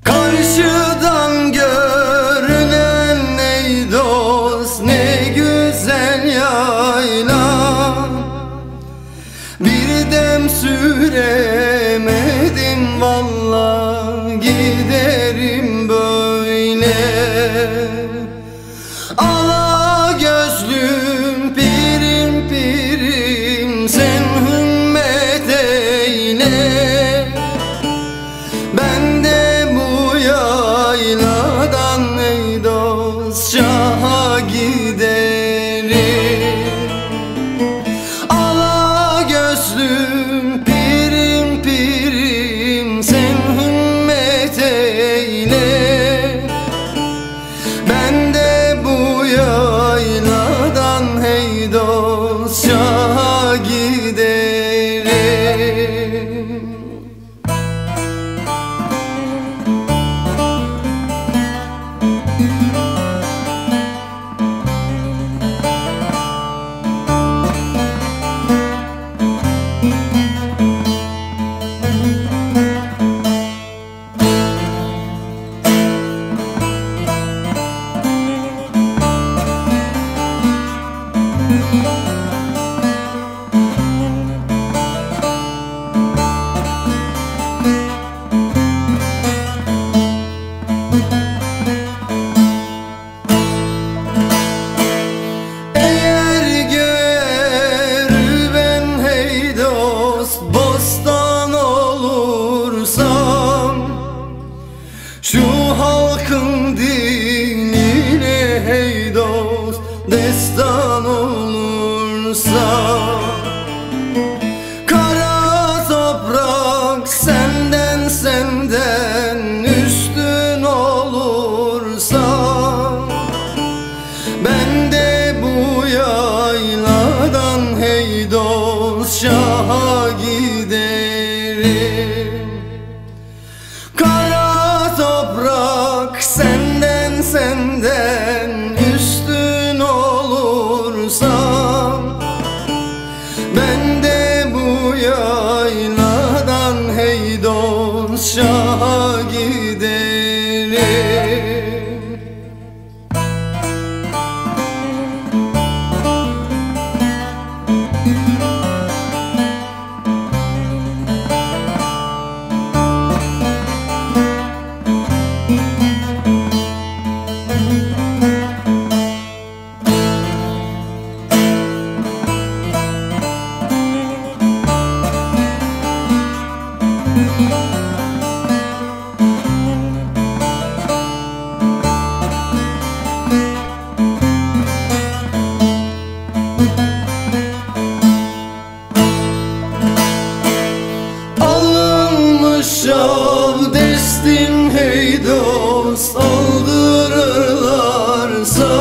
Karşıdan görünen ey dost ne güzel yayla, bir dem süremedim vallahi giderim böyle. Ala gözlüm pirim pirim sen himmet eyle, ben de bu yayladan ey dost şaha giderim. Ala gözlüm pirim pirim sen himmet eyle, ben de bu yayladan ey dost şaha giderim. Şu halkın diline hey dost destan olursa, kara toprak senden üstün olursa, ben de bu yayladan hey dost şaha giderim. Toprak senden üstün olursa, ben de bu yayladan hey dost şaha giderim. Destin hey dost aldırırlarsa,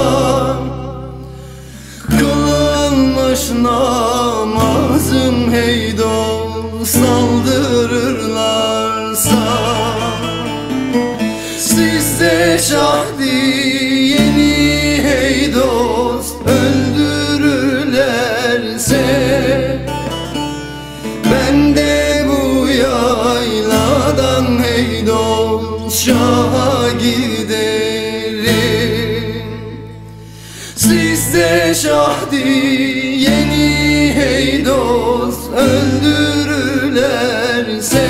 kılınmış namazım hey dost aldırırlarsa, sizde şahdi yeni hey dost öldürürlerse, ben de bu yayladan hey dost şaha giderim. Sizde şahdi yeni hey dost öldürürlerse,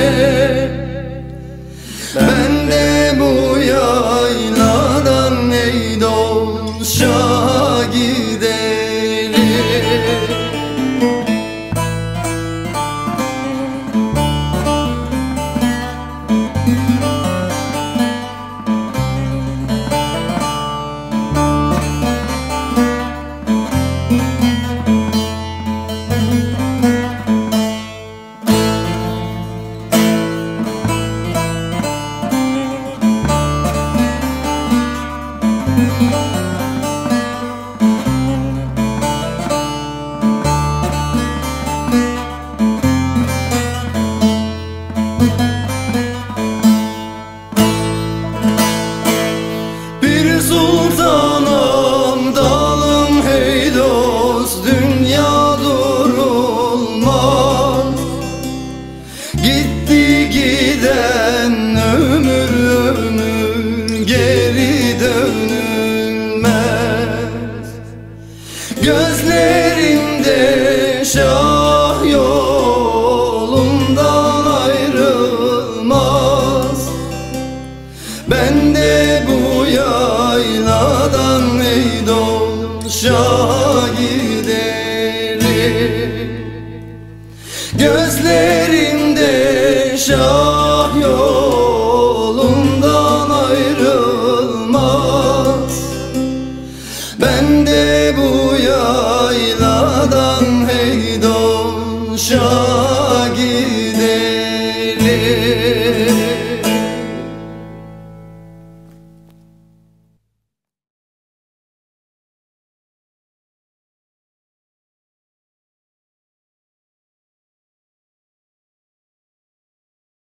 ben de bu yayladan hey dost şaha giderim. Müzik şah yolundan ayrılmaz. Ben de bu yayladan ey dost şaha giderim. Gözlerimde şah yolundan ayrılmaz. Ben de bu yayladan hey dost şah